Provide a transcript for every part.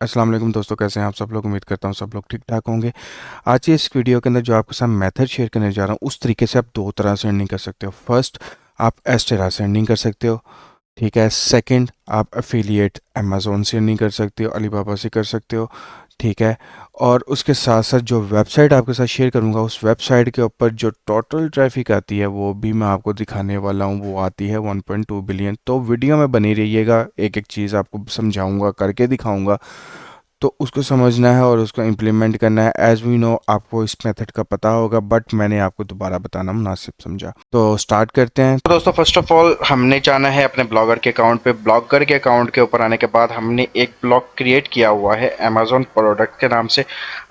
अस्सलाम वालेकुम दोस्तों, कैसे हैं आप सब लोग। उम्मीद करता हूँ सब लोग ठीक ठाक होंगे। आज की इस वीडियो के अंदर जो आपके साथ मेथड शेयर करने जा रहा हूँ, उस तरीके से आप दो तरह से अर्निंग कर सकते हो। फर्स्ट, आप एस्टेरा से अर्निंग कर सकते हो, ठीक है। सेकंड, आप एफिलिएट अमेज़ोन से अर्निंग कर सकते हो, अलीबाबा से कर सकते हो, ठीक है। और उसके साथ साथ जो वेबसाइट आपके साथ शेयर करूंगा, उस वेबसाइट के ऊपर जो टोटल ट्रैफिक आती है वो भी मैं आपको दिखाने वाला हूँ। वो आती है 1.2 बिलियन। तो वीडियो में बनी रहिएगा, एक एक चीज़ आपको समझाऊंगा, करके दिखाऊंगा। तो उसको समझना है और उसको इम्प्लीमेंट करना है। एज वी नो, आपको इस मेथड का पता होगा, बट मैंने आपको दोबारा बताना मुनासिब समझा। तो स्टार्ट करते हैं। तो दोस्तों, फर्स्ट ऑफ ऑल हमने जाना है अपने ब्लॉगर के अकाउंट पे। ब्लॉगर के अकाउंट के ऊपर आने के बाद हमने एक ब्लॉग क्रिएट किया हुआ है अमेजोन प्रोडक्ट के नाम से।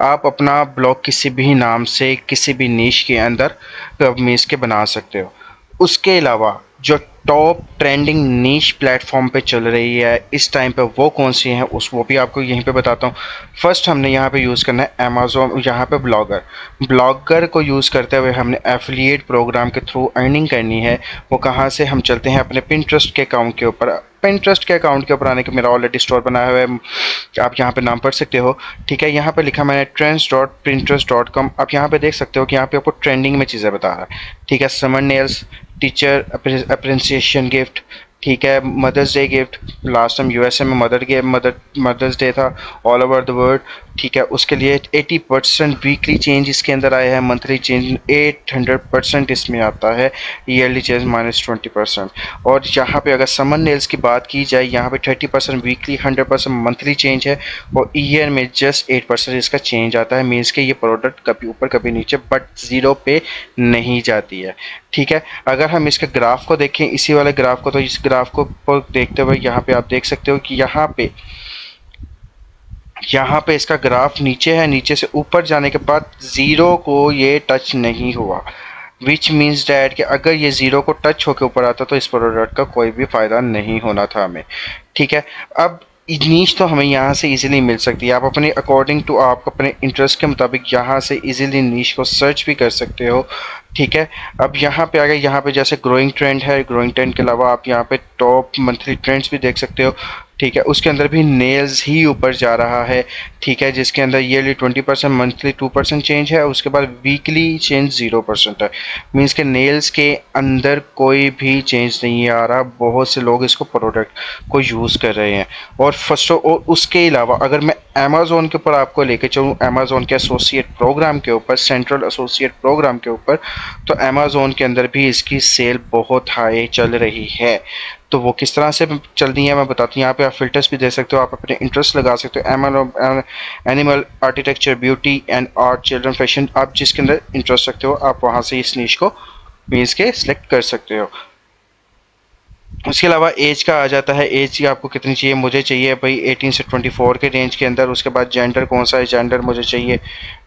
आप अपना ब्लॉग किसी भी नाम से किसी भी नीश के अंदर मीन्स के बना सकते हो। उसके अलावा जो टॉप ट्रेंडिंग नीश प्लेटफॉर्म पे चल रही है इस टाइम पे वो कौन सी हैं उस वो भी आपको यहीं पे बताता हूँ। फर्स्ट हमने यहाँ पे यूज़ करना है अमेजोन, यहाँ पे ब्लॉगर। ब्लॉगर को यूज़ करते हुए हमने एफिलिएट प्रोग्राम के थ्रू अर्निंग करनी है। वो कहाँ से, हम चलते हैं अपने पिंटरेस्ट के अकाउंट के ऊपर। पिंटरेस्ट के अकाउंट के ऊपर आने के मेरा ऑलरेडी स्टोर बनाया हुआ है, आप यहाँ पे नाम पढ़ सकते हो, ठीक है। यहाँ पे लिखा मैंने trends.pinterest.com। आप यहाँ पे देख सकते हो कि यहाँ पे आपको ट्रेंडिंग में चीज़ें बता रहा है, ठीक है। Summer nails, teacher appreciation gift, ठीक है। Mother's day gift, last time USA में मदर्स डे था ऑल ओवर द वर्ल्ड, ठीक है। उसके लिए 80% वीकली चेंज इसके अंदर आया है, मंथली चेंज 800% इसमें आता है, ईयरली चेंज -20%। और यहाँ पे अगर समर नेल्स की बात की जाए, यहाँ पे 30% वीकली, 100% मंथली चेंज है, और ईयर में जस्ट 8% इसका चेंज आता है। मीन्स के ये प्रोडक्ट कभी ऊपर कभी नीचे, बट ज़ीरो पे नहीं जाती है, ठीक है। अगर हम इसके ग्राफ को देखें, इसी वाले ग्राफ को, तो इस ग्राफ को देखते हुए यहाँ पे आप देख सकते हो कि यहाँ पे इसका ग्राफ नीचे है, नीचे से ऊपर जाने के बाद ज़ीरो को ये टच नहीं हुआ। विच मीन्स डैट कि अगर ये ज़ीरो को टच होकर ऊपर आता तो इस प्रोडक्ट का कोई भी फ़ायदा नहीं होना था हमें, ठीक है। अब नीच तो हमें यहाँ से इजीली मिल सकती है। आप अपने अकॉर्डिंग टू, आप अपने इंटरेस्ट के मुताबिक यहाँ से इजीली नीच को सर्च भी कर सकते हो, ठीक है। अब यहाँ पे आ गए, यहाँ पे जैसे ग्रोइंग ट्रेंड है, ग्रोइंग ट्रेंड के अलावा आप यहाँ पे टॉप मंथली ट्रेंड्स भी देख सकते हो, ठीक है। उसके अंदर भी नेल्स ही ऊपर जा रहा है, ठीक है, जिसके अंदर ईयरली 20%, मंथली 2% चेंज है। उसके बाद वीकली चेंज 0% है। मीन्स के नेल्स के अंदर कोई भी चेंज नहीं आ रहा। बहुत से लोग इसको प्रोडक्ट को यूज़ कर रहे हैं। और फर्स्ट और उसके अलावा अगर मैं अमेज़ोन के ऊपर आपको लेके चलूँ, अमेज़ोन के एसोसिएट प्रोग्राम के ऊपर, सेंट्रल एसोसिएट प्रोग्राम के ऊपर, तो अमेज़ोन के अंदर भी इसकी सेल बहुत हाई चल रही है। तो वो किस तरह से चल रही है मैं बताती हूँ। यहाँ पे आप फिल्टर्स भी दे सकते हो, आप अपने इंटरेस्ट लगा सकते हो। Animal, architecture, beauty and art, children, fashion, आप जिसके अंदर इंटरेस्ट रखते हो आप वहाँ से इस नीश को मीन्स के सिलेक्ट कर सकते हो। उसके अलावा एज का आ जाता है, एज की आपको कितनी चाहिए। मुझे चाहिए भाई 18 से 24 के रेंज के अंदर। उसके बाद जेंडर कौन सा है, जेंडर मुझे चाहिए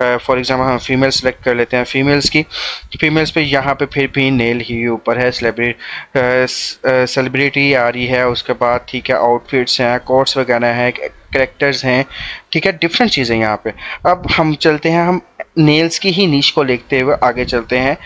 फॉर एग्जांपल हम फीमेल सेलेक्ट कर लेते हैं। फीमेल्स पे यहाँ पे फिर भी नेल ही ऊपर है। सेलिब्रिटी आ रही है, उसके बाद ठीक है आउटफिट्स हैं, कोट्स वगैरह हैं, करेक्टर्स हैं, ठीक है, डिफरेंट चीज़ें यहाँ पे। अब हम चलते हैं, हम नेल्स की ही नीश को लेते हुए आगे चलते हैं।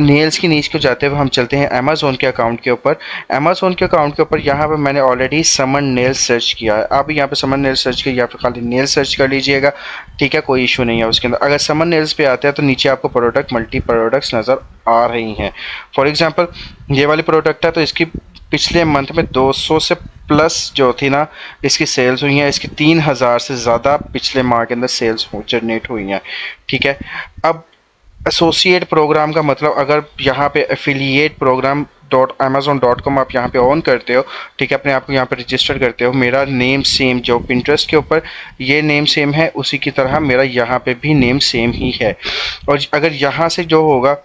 नेल्स की नीश को जाते हुए हम चलते हैं अमेज़ोन के अकाउंट के ऊपर। अमेज़ोन के अकाउंट के ऊपर यहाँ पे मैंने ऑलरेडी समर नेल सर्च किया है। आप यहाँ पे समर नेल सर्च किया या फिर खाली नेल सर्च कर लीजिएगा, ठीक है, कोई इशू नहीं है उसके अंदर। अगर समर नेल्स पे आते हैं तो नीचे आपको प्रोडक्ट, मल्टी प्रोडक्ट्स नज़र आ रही हैं। फॉर एग्जांपल ये वाली प्रोडक्ट है तो इसकी पिछले मंथ में 200 से प्लस जो थी ना इसकी सेल्स हुई हैं। इसकी 3000 से ज़्यादा पिछले माह के अंदर सेल्स जनरेट हुई हैं, ठीक है। अब एसोसिएट प्रोग्राम का मतलब, अगर यहाँ पे एफिलिएट प्रोग्राम .amazon.com आप यहाँ पे ऑन करते हो, ठीक है, अपने आप को यहाँ पे रजिस्टर करते हो। मेरा नेम सेम जो पिंटरेस्ट के ऊपर ये नेम सेम है, उसी की तरह मेरा यहाँ पे भी नेम सेम ही है। और अगर यहाँ से जो होगा,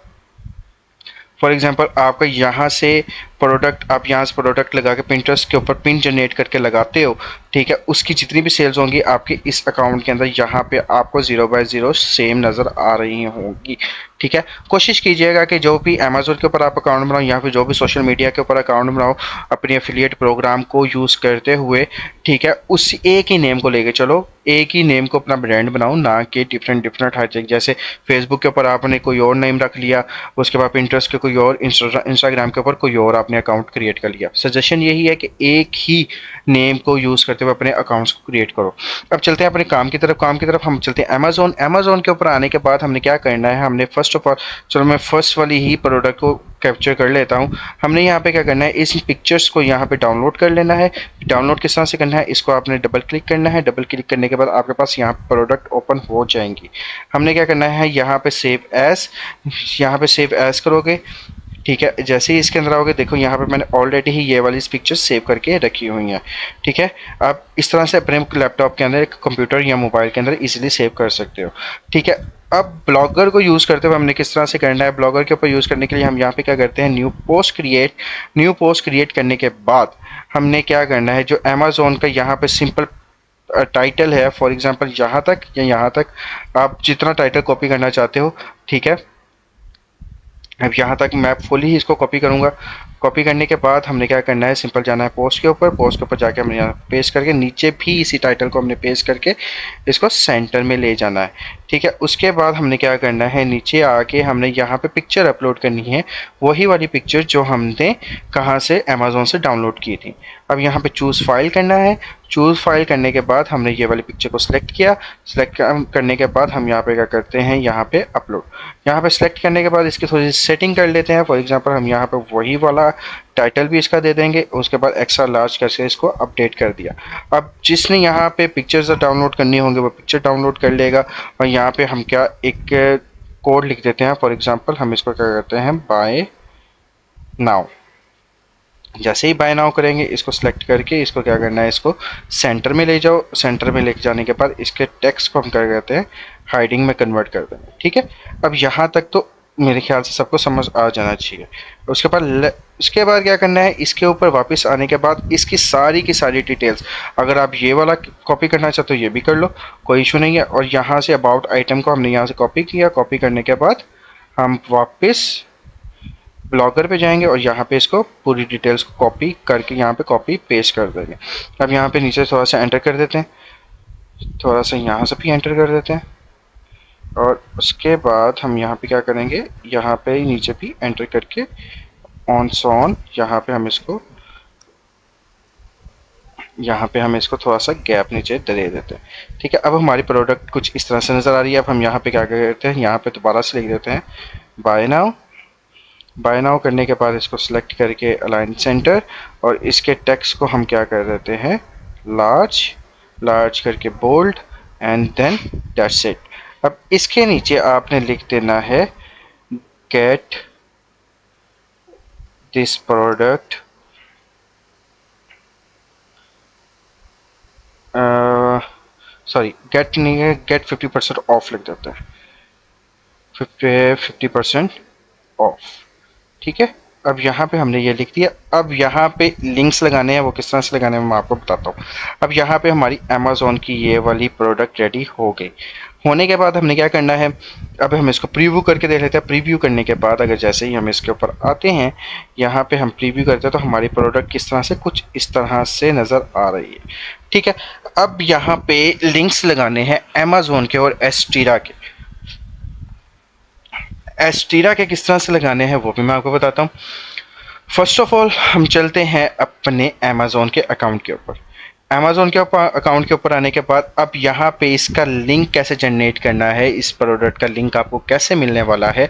फॉर एग्जांपल आपका यहाँ से प्रोडक्ट, आप यहाँ से प्रोडक्ट लगा के पिंटरेस्ट के ऊपर पिन जनरेट करके लगाते हो, ठीक है, उसकी जितनी भी सेल्स होंगी आपके इस अकाउंट के अंदर यहाँ पे आपको 0/0 सेम नज़र आ रही होंगी, ठीक है, कोशिश कीजिएगा कि जो भी अमेजोन के ऊपर आप अकाउंट बनाओ या फिर जो भी सोशल मीडिया के ऊपर अकाउंट बनाओ अपनी एफिलिएट प्रोग्राम को यूज़ करते हुए, ठीक है, उस एक ही नेम को लेके चलो, एक ही नेम को अपना ब्रांड बनाओ, ना कि डिफरेंट डिफरेंट हर जगह। जैसे फेसबुक के ऊपर आपने कोई और नेम रख लिया, उसके बाद इंटरेस्ट के कोई और, इंस्टाग्राम के ऊपर कोई और आपने अकाउंट क्रिएट कर लिया। सजेशन यही है कि एक ही नेम को यूज़ करते हुए अपने अकाउंट्स को क्रिएट करो। अब चलते हैं अपने काम की तरफ। काम की तरफ हम चलते हैं अमेजोन। अमेजोन के ऊपर आने के बाद हमने क्या करना है, हमने फर्स्ट ऑफ ऑल, चलो मैं फर्स्ट वाली ही प्रोडक्ट को कैप्चर कर लेता हूँ। हमने यहाँ पे क्या करना है, इस पिक्चर्स को यहाँ पे डाउनलोड कर लेना है। डाउनलोड किस तरह से करना है, इसको आपने डबल क्लिक करना है। डबल क्लिक करने के बाद आपके पास यहाँ प्रोडक्ट ओपन हो जाएंगी। हमने क्या करना है, यहाँ पे सेव एज, यहाँ पे सेव एज करोगे, ठीक है। जैसे ही इसके अंदर आओगे, देखो यहाँ पे मैंने ऑलरेडी ही ये वाली पिक्चर सेव करके रखी हुई हैं, ठीक है। आप इस तरह से अपने लैपटॉप के अंदर, कंप्यूटर या मोबाइल के अंदर इजीली सेव कर सकते हो, ठीक है। अब ब्लॉगर को यूज़ करते हुए हमने किस तरह से करना है, ब्लॉगर के ऊपर यूज़ करने के लिए हम यहाँ पे क्या करते हैं, new post create. New post create करने के बाद हमने क्या करना है, जो अमेजोन का यहाँ पे सिंपल टाइटल है, फॉर एग्जांपल यहाँ तक या यहाँ तक, आप जितना टाइटल कॉपी करना चाहते हो, ठीक है। अब यहाँ तक मैं फुली ही इसको कॉपी करूँगा। कॉपी करने के बाद हमने क्या करना है, सिंपल जाना है पोस्ट के ऊपर। पोस्ट के ऊपर जाके हमने यहाँ पेस्ट करके, नीचे भी इसी टाइटल को हमने पेस्ट करके इसको सेंटर में ले जाना है, ठीक है। उसके बाद हमने क्या करना है, नीचे आके हमने यहाँ पे पिक्चर अपलोड करनी है, वही वाली पिक्चर जो हमने कहाँ से, अमेजोन से डाउनलोड की थी। अब यहाँ पे चूज़ फाइल करना है। चूज़ फाइल करने के बाद हमने ये वाली पिक्चर को सिलेक्ट किया। सिलेक्ट करने के बाद हम यहाँ पे क्या करते हैं, यहाँ पे अपलोड। यहाँ पे सिलेक्ट करने के बाद इसकी थोड़ी सी सेटिंग कर लेते हैं। फॉर एग्जांपल हम यहाँ पे वही वाला टाइटल भी इसका दे देंगे। उसके बाद एक्स्ट्रा लार्ज करके इसको अपडेट कर दिया। अब जिसने यहाँ पे पिक्चर्स डाउनलोड करनी होंगे वो पिक्चर डाउनलोड कर लेगा। और यहाँ पे हम क्या एक कोड लिख देते हैं। फॉर एग्जांपल हम इसको क्या करते हैं, बाय नाउ। जैसे ही बाय नाउ करेंगे, इसको सिलेक्ट करके इसको क्या करना है, इसको सेंटर में ले जाओ। सेंटर में लेके जाने के बाद इसके टेक्स्ट को हम क्या करते हैं, हाइडिंग में कन्वर्ट कर देंगे, ठीक है। अब यहाँ तक तो मेरे ख्याल से सबको समझ आ जाना चाहिए। उसके बाद क्या करना है, इसके ऊपर वापस आने के बाद इसकी सारी की सारी डिटेल्स, अगर आप ये वाला कॉपी करना चाहते हो ये भी कर लो, कोई इशू नहीं है। और यहाँ से अबाउट आइटम को हमने यहाँ से कॉपी किया। कॉपी करने के बाद हम वापस ब्लॉगर पे जाएंगे और यहाँ पे इसको पूरी डिटेल्स को कॉपी करके यहाँ पे कॉपी पेस्ट कर देंगे। अब यहाँ पे नीचे थोड़ा सा एंटर कर देते हैं, थोड़ा सा यहाँ से भी एंटर कर देते हैं। और उसके बाद हम यहाँ पे क्या करेंगे, यहाँ पे नीचे भी एंटर करके ऑन सॉन यहाँ पे हम इसको थोड़ा सा गैप नीचे दे देते हैं, ठीक है। अब हमारी प्रोडक्ट कुछ इस तरह से नज़र आ रही है। अब हम यहाँ पे क्या करते हैं, यहाँ पे दोबारा से लिख देते हैं बाय नाउ। बाय नाउ करने के बाद इसको सिलेक्ट करके अलाइन सेंटर, और इसके टेक्स्ट को हम क्या कर देते हैं, लार्ज। लार्ज करके bold, and then that's it. अब इसके नीचे आपने लिख देना है, get this product sorry, get नहीं है, गेट 50% ऑफ लिख देते हैं, 50% ऑफ, ठीक है। अब यहाँ पे हमने ये लिख दिया। अब यहाँ पे लिंक्स लगाने हैं, वो किस तरह से लगाने हैं मैं आपको बताता हूँ। अब यहाँ पे हमारी अमेजोन की ये वाली प्रोडक्ट रेडी हो गई। होने के बाद हमने क्या करना है, अब हम इसको प्रीव्यू करके देख लेते हैं। प्रीव्यू करने के बाद अगर जैसे ही हम इसके ऊपर आते हैं, यहाँ पे हम प्रीव्यू करते हैं, तो हमारी प्रोडक्ट किस तरह से, कुछ इस तरह से नज़र आ रही है, ठीक है। अब यहाँ पे लिंक्स लगाने हैं अमेजोन के और एस्टीरा के। एस्टीरा के किस तरह से लगाने हैं वो भी मैं आपको बताता हूँ। फर्स्ट ऑफ ऑल हम चलते हैं अपने अमेजोन के अकाउंट के ऊपर। अमेजोन के अकाउंट के ऊपर आने के बाद अब यहाँ पे इसका लिंक कैसे जनरेट करना है, इस प्रोडक्ट का लिंक आपको कैसे मिलने वाला है,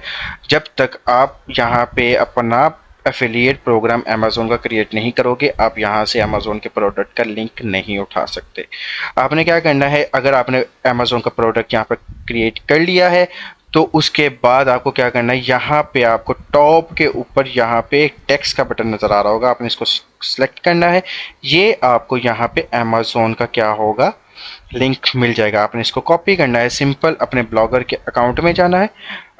जब तक आप यहाँ पे अपना एफिलिएट प्रोग्राम अमेजोन का क्रिएट नहीं करोगे, आप यहाँ से अमेजोन के प्रोडक्ट का लिंक नहीं उठा सकते। आपने क्या करना है, अगर आपने अमेजोन का प्रोडक्ट यहाँ पर क्रिएट कर लिया है, तो उसके बाद आपको क्या करना है, यहाँ पे आपको टॉप के ऊपर यहाँ पे एक टेक्स्ट का बटन नज़र आ रहा होगा, आपने इसको सिलेक्ट करना है। ये आपको यहाँ पे अमेजोन का क्या होगा, लिंक मिल जाएगा। आपने इसको कॉपी करना है, सिंपल अपने ब्लॉगर के अकाउंट में जाना है।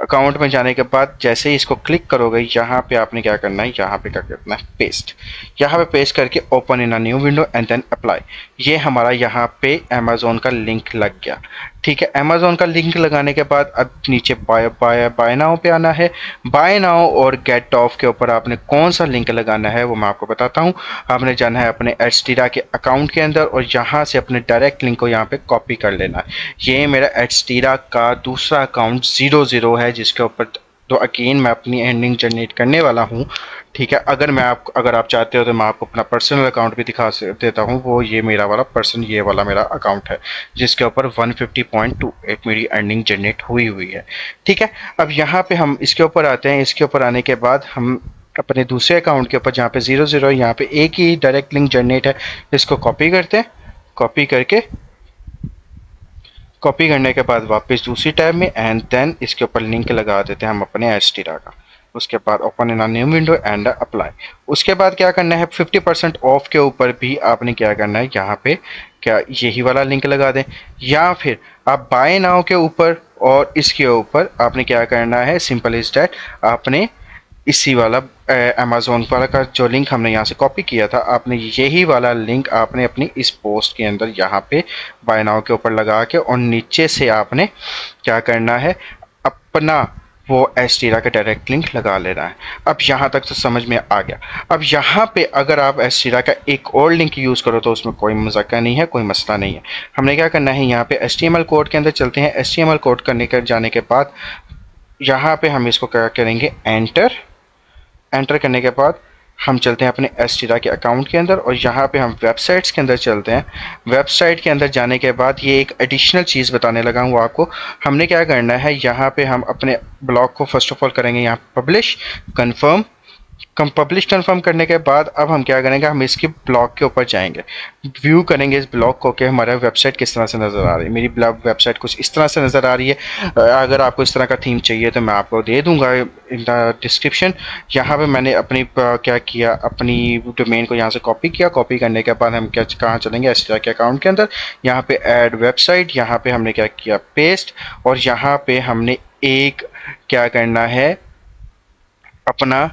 अकाउंट में जाने के बाद जैसे ही इसको क्लिक करोगे, यहाँ पे आपने क्या करना है, यहाँ पे क्या करना है, पेस्ट। यहाँ पे पेस्ट करके open in a new window and then apply. ये हमारा यहाँ पे अमेजोन का लिंक लग गया। ठीक है, अमेजोन का लिंक लगाने के बाद अब नीचे बाय नाउ पे आना है। बाय नाउ और गेट ऑफ के ऊपर आपने कौन सा लिंक लगाना है वो मैं आपको बताता हूँ। आपने जाना है अपने एडस्टीरा के अकाउंट के अंदर और यहाँ से अपने डायरेक्ट लिंक को यहाँ पे कॉपी कर लेना है। ये मेरा एडस्टीरा का दूसरा अकाउंट 00 है जिसके ऊपर तो अगेन मैं अपनी अर्निंग जनरेट करने वाला हूँ। ठीक है, अगर आप चाहते हो तो मैं आपको अपना पर्सनल अकाउंट भी दिखा देता हूँ। वो ये मेरा वाला ये वाला मेरा अकाउंट है जिसके ऊपर 150.28 मेरी अर्निंग जनरेट हुई है। ठीक है, अब यहाँ पे हम इसके ऊपर आते हैं। इसके ऊपर आने के बाद हम अपने दूसरे अकाउंट के ऊपर जहाँ पे 00 यहाँ पे एक ही डायरेक्ट लिंक जनरेट है, इसको कॉपी करते हैं। कॉपी करने के बाद वापस दूसरी टैब में एंड देन इसके ऊपर लिंक लगा देते हैं हम अपने एडस्टीरा का। उसके बाद open in a new window and apply. उसके बाद क्या करना है, 50% ऑफ के ऊपर भी आपने क्या करना है, यहाँ पे क्या यही वाला लिंक लगा दें, या फिर आप बाय नाउ के ऊपर और इसके ऊपर आपने क्या करना है, सिंपल इज डैट आपने इसी वाला अमेजोन वाला का जो लिंक हमने यहाँ से कॉपी किया था, आपने यही वाला लिंक आपने अपनी इस पोस्ट के अंदर यहाँ पे बाय नाउ के ऊपर लगा के और नीचे से आपने क्या करना है, अपना वो एडस्टीरा का डायरेक्ट लिंक लगा लेना है। अब यहाँ तक तो समझ में आ गया। अब यहाँ पे अगर आप एडस्टीरा का एक और लिंक यूज़ करो तो उसमें कोई मजाका नहीं है, कोई मसला नहीं है। हमने क्या करना है, यहाँ पे HTML कोड के अंदर चलते हैं। HTML कोड जाने के बाद यहाँ पे हम इसको क्या करेंगे, एंटर करने के बाद हम चलते हैं अपने एडस्टीरा के अकाउंट के अंदर और यहाँ पे हम वेबसाइट्स के अंदर चलते हैं। वेबसाइट के अंदर जाने के बाद ये एक एडिशनल चीज़ बताने लगा हूँ आपको। हमने क्या करना है, यहाँ पे हम अपने ब्लॉग को फर्स्ट ऑफ ऑल करेंगे यहाँ पब्लिश कन्फर्म कंफर्म करने के बाद अब हम क्या करेंगे, हम इसके ब्लॉग के ऊपर जाएंगे, व्यू करेंगे इस ब्लॉग को कि हमारा वेबसाइट किस तरह से नज़र आ रही है। मेरी वेबसाइट कुछ इस तरह से नज़र आ रही है। अगर आपको इस तरह का थीम चाहिए तो मैं आपको दे दूंगा इन द डिस्क्रिप्शन। यहाँ पे मैंने अपनी क्या किया, अपनी डोमेन को यहाँ से कॉपी किया। कॉपी करने के बाद हम क्या कहाँ चलेंगे, एडस्टीरा के अकाउंट के अंदर, यहाँ पे ऐड वेबसाइट, यहाँ पे हमने क्या किया, पेस्ट, और यहाँ पे हमने एक क्या करना है, अपना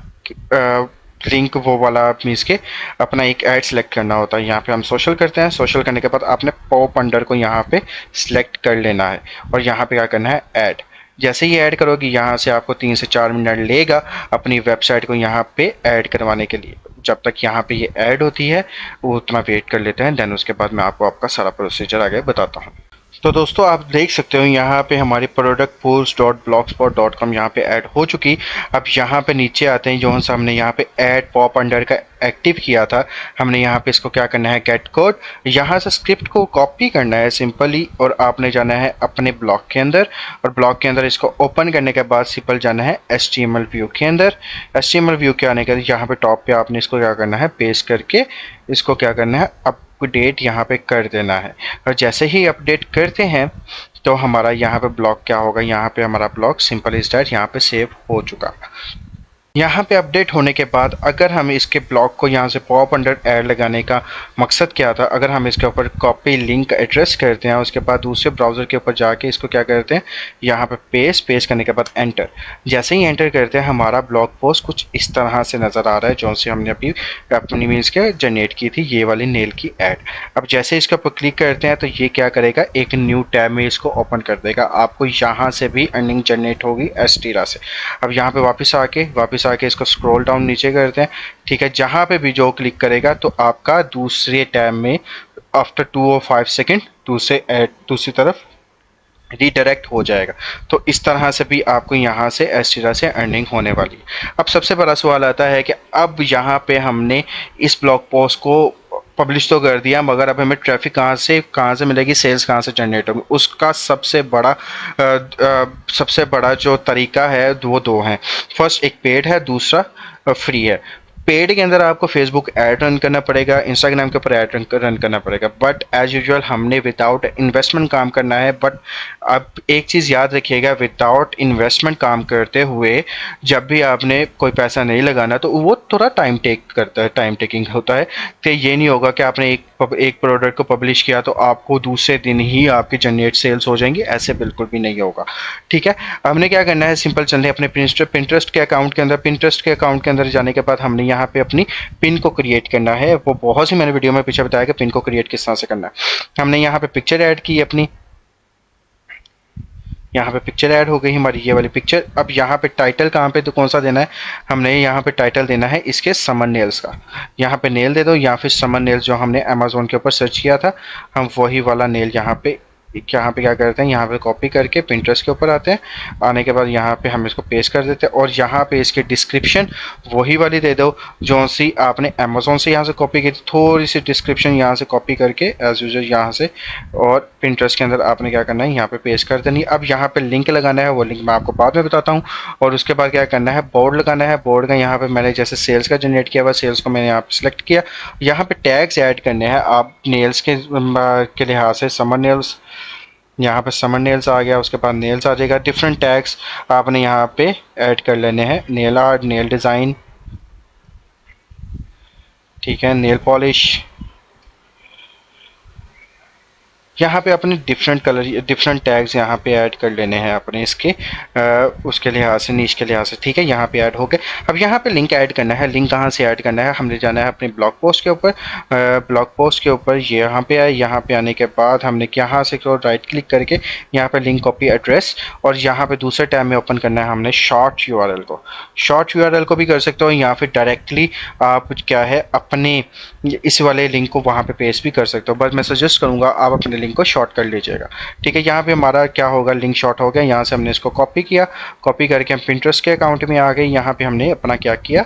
लिंक वो वाला मीन्स के अपना एक ऐड सेलेक्ट करना होता है। यहाँ पे हम सोशल करते हैं। सोशल करने के बाद आपने पॉप अंडर को यहाँ पे सिलेक्ट कर लेना है और यहाँ पे क्या करना है, ऐड। जैसे ही ऐड करोगे यहाँ से आपको 3 से 4 मिनट लेगा अपनी वेबसाइट को यहाँ पे ऐड करवाने के लिए। जब तक यहाँ पे ये ऐड होती है वो उतना वेट कर लेते हैं, देन उसके बाद मैं आपको आपका सारा प्रोसीजर आगे बताता हूँ। तो दोस्तों आप देख सकते हो यहाँ पे हमारी productpools.blogspot.com यहाँ पे ऐड हो चुकी। अब यहाँ पे नीचे आते हैं, जो हमने यहाँ पे ऐड पॉप अंडर का एक्टिव किया था, हमने यहाँ पे इसको क्या करना है, गेट कोड। यहाँ से स्क्रिप्ट को कॉपी करना है सिंपली और आपने जाना है अपने ब्लॉग के अंदर और ब्लॉग के अंदर इसको ओपन करने के बाद सिंपल जाना है HTML व्यू के अंदर। HTML व्यू के आने के बाद यहाँ पे टॉप पे आपने इसको क्या करना है, पेस्ट करके इसको क्या करना है, अपडेट यहाँ पे कर देना है। और जैसे ही अपडेट करते हैं तो हमारा यहाँ पे ब्लॉग क्या होगा, यहाँ पे हमारा ब्लॉग सिंपल इज दैट यहाँ पे सेव हो चुका। यहाँ पे अपडेट होने के बाद अगर हम इसके ब्लॉग को यहाँ से पॉप अंडर ऐड लगाने का मकसद क्या था, अगर हम इसके ऊपर कॉपी लिंक एड्रेस करते हैं, उसके बाद दूसरे ब्राउज़र के ऊपर जाके इसको क्या करते हैं, यहाँ पे पेस्ट करने के बाद एंटर। जैसे ही एंटर करते हैं हमारा ब्लॉग पोस्ट कुछ इस तरह से नज़र आ रहा है, जो से हमने अभी अपनी मीन्स के जनरेट की थी, ये वाली नेल की ऐड। अब जैसे इसके ऊपर क्लिक करते हैं तो ये क्या करेगा, एक न्यू टैब में इसको ओपन कर देगा। आपको यहाँ से भी अर्निंग जनरेट होगी एडस्टीरा से। अब यहाँ पे वापस आके इसको स्क्रॉल डाउन नीचे करते हैं। ठीक है, जहाँ पे भी जो क्लिक करेगा तो आपका दूसरे टैब में आफ्टर 2 और 5 सेकेंड दूसरी तरफ रीडायरेक्ट हो जाएगा। तो इस तरह से भी आपको यहाँ से एडस्टीरा से अर्निंग होने वाली है। अब सबसे बड़ा सवाल आता है कि अब यहाँ पे हमने इस ब्लॉग पोस्ट को पब्लिश तो कर दिया, मगर अब हमें ट्रैफिक कहाँ से मिलेगी, सेल्स कहाँ से जनरेट होगी। उसका सबसे बड़ा जो तरीका है वो दो हैं। फर्स्ट एक पेड है, दूसरा फ्री है। पेड के अंदर आपको फेसबुक ऐड रन करना पड़ेगा, इंस्टाग्राम के ऊपर ऐड रन करना पड़ेगा, बट एज यूजुअल हमने विदाउट इन्वेस्टमेंट काम करना है। बट अब एक चीज़ याद रखिएगा, विदाउट इन्वेस्टमेंट काम करते हुए जब भी आपने कोई पैसा नहीं लगाना तो वो थोड़ा टाइम टेकिंग होता है। तो ये नहीं होगा कि आपने एक एक प्रोडक्ट को पब्लिश किया तो आपको दूसरे दिन ही आपकी जनरेट सेल्स हो जाएंगी, ऐसे बिल्कुल भी नहीं होगा। ठीक है, हमने क्या करना है, सिंपल चलते हैं अपने पिंटरेस्ट के अकाउंट के अंदर। पिंटरेस्ट के अकाउंट के अंदर जाने के बाद हमने यहाँ पे अपनी पिन को क्रिएट करना है। वो बहुत सी मैंने वीडियो में पीछे बताया कि पिन को क्रिएट किस तरह से करना है। हमने यहाँ पे पिक्चर ऐड की अपनी, यहाँ पे पिक्चर ऐड हो गई हमारी ये वाली पिक्चर। अब यहाँ पे टाइटल कहाँ पे तो कौन सा देना है, हमने यहाँ पे टाइटल देना है इसके समर नेल्स का। यहाँ पे नेल दे दो, या फिर समर नेल्स जो हमने अमेजोन के ऊपर सर्च किया था, हम वही वाला नेल यहाँ पे क्या करते हैं, यहाँ पे कॉपी करके पिंटरेस्ट के ऊपर आते हैं। आने के बाद यहाँ पे हम इसको पेस्ट कर देते हैं और यहाँ पे इसकी डिस्क्रिप्शन वही वाली दे दो जो सी आपने अमेजोन से यहाँ से कॉपी की थी। थोड़ी सी डिस्क्रिप्शन यहाँ से कॉपी करके एज यूजल यहाँ से, और पिंटरेस्ट के अंदर आपने क्या करना है, यहाँ पे पेस्ट कर देनी। अब यहाँ पे लिंक लगाना है, वो लिंक मैं आपको बाद में बताता हूँ। और उसके बाद क्या करना है, बोर्ड लगाना है। बोर्ड का यहाँ पे मैंने जैसे सेल्स का जनरेट किया हुआ, सेल्स को मैंने यहाँ पे सिलेक्ट किया। यहाँ पे टैग्स ऐड करने हैं आप नेल्स के लिहाज से। समर नेल्स, यहाँ पे समर नेल्स आ गया, उसके बाद नेल्स आ जाएगा। डिफरेंट टैग्स आपने यहाँ पे ऐड कर लेने हैं, नेल आर्ट, नेल डिज़ाइन, ठीक है, नेल पॉलिश। यहाँ पे अपने डिफरेंट कलर, डिफरेंट टैग्स यहाँ पे ऐड कर लेने हैं अपने इसके उसके लिहाज से, नीच के लिहाज से। ठीक है, यहाँ पे ऐड हो गए। अब यहाँ पे लिंक ऐड करना है। लिंक कहाँ से ऐड करना है, हमने जाना है अपने ब्लॉग पोस्ट के ऊपर। ब्लॉग पोस्ट के ऊपर ये यहाँ पे आए। यहाँ पे आने के बाद हमने यहाँ से राइट क्लिक करके यहाँ पे लिंक कॉपी एड्रेस, और यहाँ पे दूसरे टैब में ओपन करना है हमने शॉर्ट यूआरएल को। शॉर्ट यूआरएल को भी कर सकते हो, या फिर डायरेक्टली आप क्या है अपने इस वाले लिंक को वहाँ पे पेस्ट भी कर सकते हो। बस मैं सजेस्ट करूँगा आप अपने लिंक को शॉर्ट कर लीजिएगा। ठीक है, यहाँ पे हमारा क्या होगा, लिंक शॉर्ट हो गया। यहाँ से हमने इसको कॉपी किया, कॉपी करके हम पिंटरेस्ट के अकाउंट में आ गए। यहाँ पे हमने अपना क्या किया,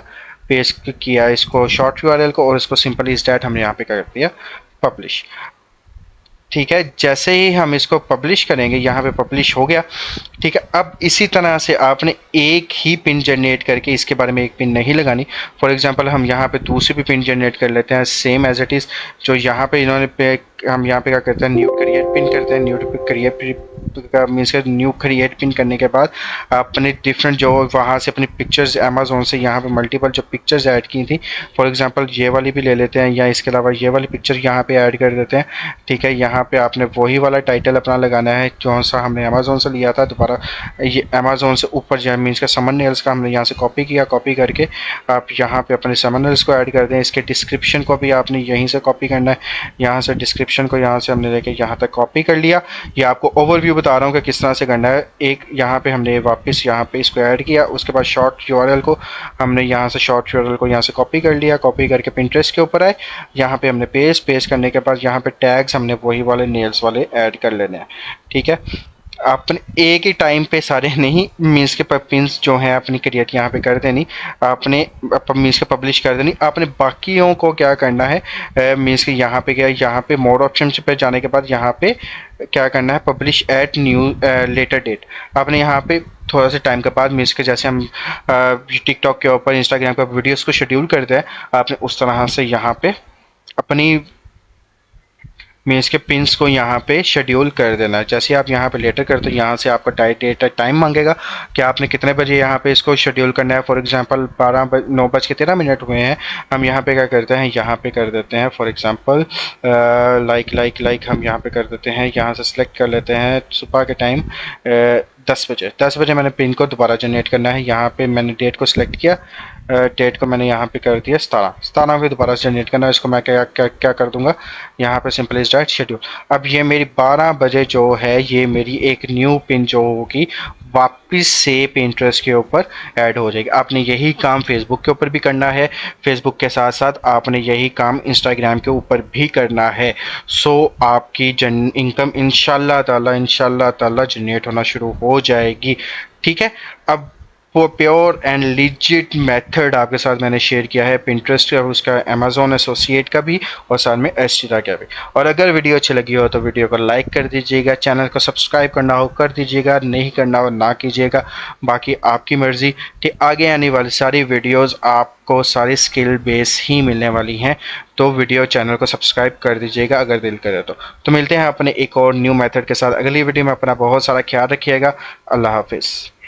पेस्ट किया इसको शॉर्ट यूआरएल को, और इसको सिंपली इस डैट हमने यहाँ पे कर दिया पब्लिश। ठीक है, जैसे ही हम इसको पब्लिश करेंगे, यहाँ पे पब्लिश हो गया। ठीक है, अब इसी तरह से आपने एक ही पिन जनरेट करके, इसके बारे में एक पिन नहीं लगानी। फॉर एग्जांपल हम यहाँ पे दूसरी भी पिन जनरेट कर लेते हैं सेम एज इट इज़, जो यहाँ पे इन्होंने हम यहाँ पे क्या करते हैं, न्यू क्रिएट पिन करते हैं। न्यू क्रिएट का मीन्स के न्यू क्रिएट पिन करने के बाद अपने डिफरेंट जो वहाँ से अपनी पिक्चर्स अमेजोन से यहाँ पे मल्टीपल जो पिक्चर्स ऐड की थी, फॉर एग्जांपल ये वाली भी ले लेते हैं, या इसके अलावा ये वाली पिक्चर यहाँ पे ऐड कर देते हैं। ठीक है, यहाँ पे आपने वही वाला टाइटल अपना लगाना है जो सा हमने अमेजोन से लिया था। दोबारा ये अमेजोन से ऊपर जो मीन्स का समर नेल्स का हमने यहाँ से कॉपी किया, कॉपी करके आप यहाँ पे अपने समर नेल्स को ऐड कर दें। इसके डिस्क्रिप्शन को भी आपने यहीं से कॉपी करना है। यहाँ से डिस्क्रिप्शन को यहाँ से हमने लेके यहाँ तक कॉपी कर लिया। ये आपको ओवरव्यू बता रहा हूँ कि किस तरह से करना है। एक यहाँ पे हमने वापस यहाँ पे इसको ऐड किया, उसके बाद शॉर्ट यूआरएल को हमने यहाँ से शॉर्ट यूआरएल को यहाँ से कॉपी कर लिया, कॉपी करके पिंटरेस्ट के ऊपर आए। यहाँ पे हमने पेस्ट करने के बाद यहाँ पे टैग्स हमने वही वाले नेल्स वाले ऐड कर लेने हैं। ठीक है, आपने एक ही टाइम पे सारे नहीं, मीन्स के पिन्स जो हैं अपनी क्रिएट यहाँ पे कर देनी, आपने मीन्स के पब्लिश कर देनी। आपने बाकियों को क्या करना है, मीन्स के यहाँ पे क्या, यहाँ पे मोर ऑप्शन पे जाने के बाद यहाँ पे क्या करना है, publish at new later date. आपने यहाँ पे थोड़ा सा टाइम के बाद, मीन्स के जैसे हम टिकटॉक के ऊपर, इंस्टाग्राम के ऊपर वीडियोज़ को शेड्यूल करते हैं, आपने उस तरह से यहाँ पे अपनी मीन्स के पिंस को यहाँ पे शेड्यूल कर देना है। जैसे आप यहाँ पे लेटर करते हो, यहाँ से आपका टाइम मांगेगा कि आपने कितने बजे यहाँ पे इसको शेड्यूल करना है। फॉर एग्जांपल 9:13 हुए हैं, हम यहाँ पे क्या करते हैं, यहाँ पे कर देते हैं फॉर एग्जांपल लाइक हम यहाँ पे कर देते हैं, यहाँ से सिलेक्ट कर लेते हैं सुबह के टाइम 10 बजे मैंने पिन को दोबारा जनरेट करना है। यहाँ पे मैंने डेट को सिलेक्ट किया, डेट को मैंने यहाँ पे कर दिया 17 पे दोबारा जनरेट करना है। इसको मैं क्या कर दूंगा, यहाँ पे सिंपली स्टार्ट शेड्यूल। अब ये मेरी 12 बजे जो है, ये मेरी एक न्यू पिन जो होगी वापस से पिंटरेस्ट के ऊपर ऐड हो जाएगी। आपने यही काम फेसबुक के ऊपर भी करना है, फेसबुक के साथ साथ आपने यही काम इंस्टाग्राम के ऊपर भी करना है। सो आपकी इनकम इंशाल्लाह ताला जनरेट होना शुरू हो जाएगी। ठीक है, अब वो प्योर एंड लिजिट मेथड आपके साथ मैंने शेयर किया है, पिंटरेस्ट का, उसका अमेजोन एसोसिएट का भी, और साथ में एस्टिरा का भी। और अगर वीडियो अच्छी लगी हो तो वीडियो को लाइक कर दीजिएगा, चैनल को सब्सक्राइब करना हो कर दीजिएगा, नहीं करना हो ना कीजिएगा, बाकी आपकी मर्ज़ी। ठीक, आगे आने वाली सारी वीडियोज़ आपको सारी स्किल बेस ही मिलने वाली हैं, तो वीडियो चैनल को सब्सक्राइब कर दीजिएगा अगर दिल करे तो मिलते हैं अपने एक और न्यू मेथड के साथ अगली वीडियो में। अपना बहुत सारा ख्याल रखिएगा। अल्लाह हाफिज़।